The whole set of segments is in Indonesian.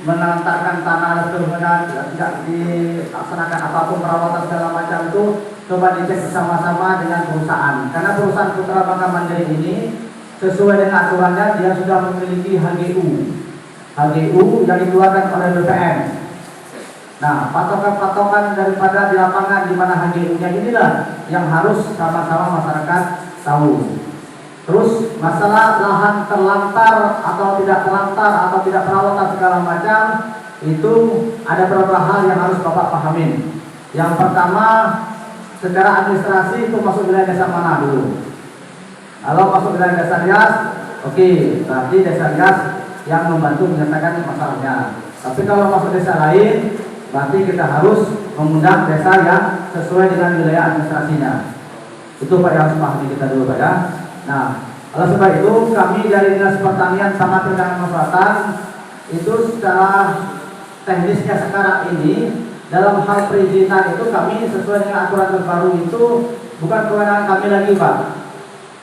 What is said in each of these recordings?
menantarkan tanah kemudian tidak dilaksanakan apapun perawatan segala macam itu, coba dicek bersama-sama dengan perusahaan. Karena perusahaan Putra Bangka Mandiri ini sesuai dengan aturannya dia sudah memiliki HGU yang dikeluarkan oleh BPN. Nah, patokan-patokan daripada di lapangan di mana HGU-nya inilah yang harus sama-sama masyarakat tahu. Terus masalah lahan terlantar atau tidak terlantar atau tidak perawatan segala macam itu ada beberapa hal yang harus Bapak pahamin. Yang pertama, secara administrasi itu masuk wilayah desa mana dulu? Kalau masuk wilayah desa Rias, oke, berarti desa Rias yang membantu menyelesaikan masalahnya. Tapi kalau masuk desa lain, berarti kita harus mengundang desa yang sesuai dengan wilayah administrasinya. Itu Pak yang harus pahami kita dulu Pak ya. Nah, oleh sebab itu kami dari Dinas Pertanian sama Perikanan Selatan itu secara teknisnya sekarang ini dalam hal perizinan itu kami sesuai dengan aturan terbaru itu bukan kewenangan kami lagi Pak.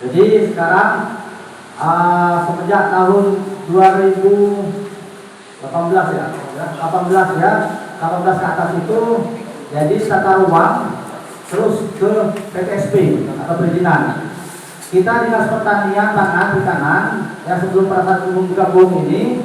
Jadi sekarang semenjak tahun 2018 ya, 18 ke atas itu jadi tata ruang terus ke PTSP atau perizinan. Kita Dinas Pertanian Perikanan yang sebelum perasaan umum gabung ini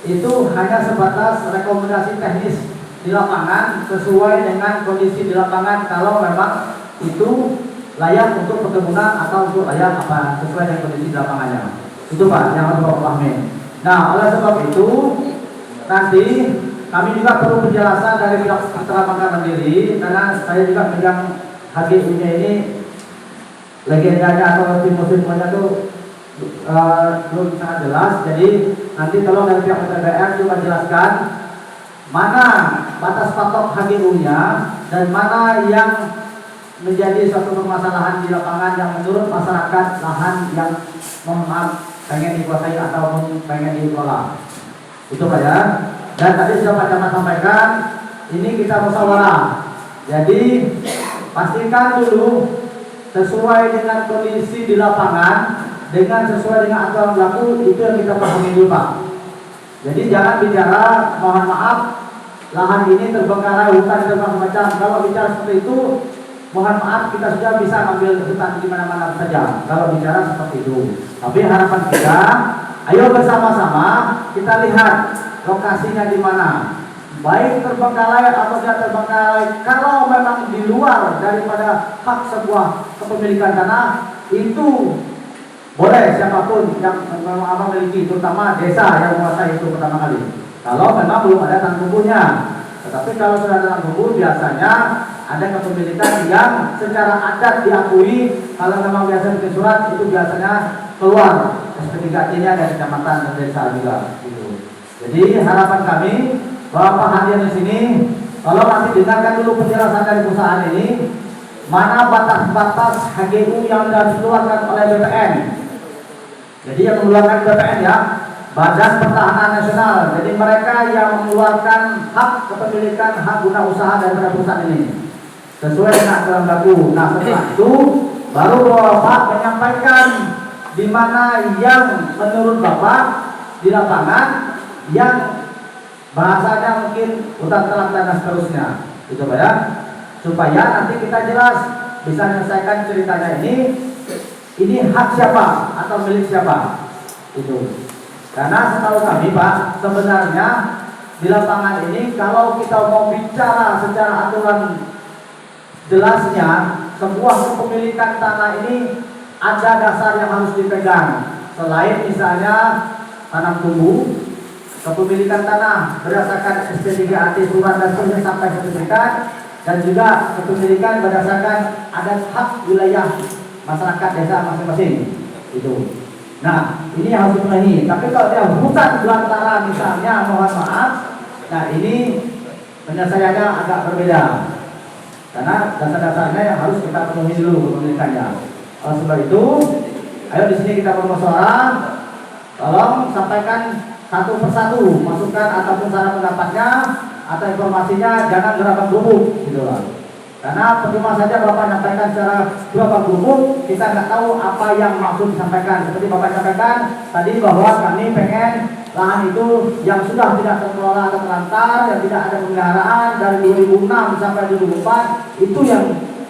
itu hanya sebatas rekomendasi teknis di lapangan sesuai dengan kondisi di lapangan kalau memang itu layak untuk perkebunan atau untuk layak apa sesuai dengan kondisi di lapangannya. Itu Pak yang harus Bapak pahami. Nah, oleh sebab itu nanti kami juga perlu penjelasan dari pihak Putra Bangka Mandiri karena saya juga pegang HGU-nya ini legendanya atau timur-timurnya itu belum sangat jelas. Jadi nanti tolong dari pihak PTBR coba jelaskan mana batas patok HGU-nya dan mana yang menjadi suatu permasalahan di lapangan yang menurut masyarakat lahan yang pengen dikuasai atau pengen dikelola. Itu Pak ya. Dan tadi sudah Pak Camat sampaikan ini kita musyawarah. Jadi pastikan dulu sesuai dengan kondisi di lapangan, dengan sesuai dengan aturan berlaku itu yang kita pahami dulu Pak. Jadi jangan bicara mohon maaf lahan ini terbengkalai, hutan terbang macam. Kalau bicara seperti itu, mohon maaf kita sudah bisa ambil hutan di mana-mana saja. Kalau bicara seperti itu. Tapi harapan kita, ayo bersama-sama kita lihat lokasinya di mana. Baik terbengkalai atau tidak terbengkalai, kalau memang di luar daripada hak sebuah kepemilikan tanah itu boleh siapapun yang memiliki, terutama desa yang menguasai itu pertama kali. Kalau memang belum ada tanggungannya, tetapi kalau sudah ada tanggungan biasanya ada kepemilikan yang secara adat diakui. Kalau memang biasa bikin surat itu biasanya keluar SP3-nya dari kecamatan dan desa juga. Gitu. Jadi harapan kami Bapak hadir di sini, kalau nanti dengarkan dulu penjelasan dari perusahaan ini, mana batas-batas HGU yang sudah dikeluarkan oleh BPN. Jadi yang mengeluarkan BPN ya, Badan Pertahanan Nasional. Jadi mereka yang mengeluarkan hak kepemilikan hak guna usaha daripada perusahaan ini sesuai dengan aturan baku. Nah setelah itu baru Bapak menyampaikan di mana yang menurut Bapak di lapangan yang bahasanya mungkin hutan terlantar dan seterusnya, gitu Pak ya, supaya nanti kita jelas bisa menyelesaikan ceritanya ini hak siapa atau milik siapa itu. Karena setahu kami Pak, sebenarnya di lapangan ini kalau kita mau bicara secara aturan jelasnya, sebuah kepemilikan tanah ini ada dasar yang harus dipegang. Selain misalnya tanam tumbuh, kepemilikan tanah berdasarkan SP3AT surat dan seterusnya sampai sertifikat, dan juga kepemilikan berdasarkan adat hak wilayah masyarakat desa masing-masing itu. Nah ini yang harus dipenuhi. Tapi kalau dia hutan belantara misalnya, mohon maaf, nah ini penyelesaiannya agak berbeda karena dasar-dasarnya yang harus kita penuhi dulu kepemilikannya. Oleh sebab itu, ayo di sini kita bermusyawarah, tolong sampaikan satu persatu masukan ataupun saran pendapatnya atau informasinya, jangan gerabak gerubuk gitu lah. Karena percuma saja Bapak menyampaikan secara gerabak gerubuk, kita nggak tahu apa yang maksud disampaikan. Seperti Bapak sampaikan tadi bahwa kami pengen lahan itu yang sudah tidak terkelola atau terlantar, yang tidak ada pemeliharaan dari 2006 sampai 2004, itu yang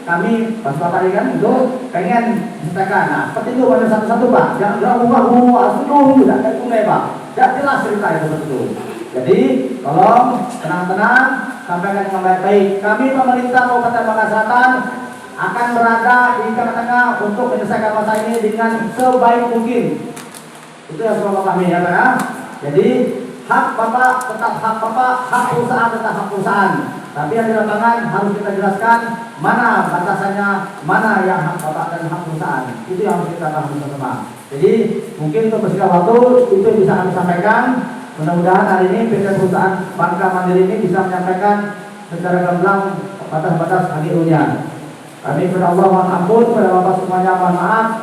kami pas Bapak ini kan itu pengen diselesaikan. Nah, seperti itu pada satu-satu Pak, jangan ubah seluruh tidak ada sungai Pak, tidak jelas cerita itu betul. Jadi tolong tenang-tenang, sampaikan dengan baik-baik. Kami pemerintah Kabupaten Bangka Selatan akan berada di tengah-tengah untuk menyelesaikan masalah ini dengan sebaik mungkin. Itu yang semua kami ya Pak ya. Jadi hak Bapak tetap hak Bapak, hak perusahaan tetap hak perusahaan. Tapi yang di lapangan harus kita jelaskan mana batasannya, mana yang hak Bapak dan hak perusahaan. Itu yang harus kita pahami bersama. Jadi mungkin untuk bersingkat waktu itu bisa kami sampaikan. Mudah-mudahan hari ini PT Perusahaan Bangka Mandiri ini bisa menyampaikan secara gamblang batas-batas AGU-nya. Kami berdoa Allah mohon ampun kepada Bapak semuanya, mohon maaf.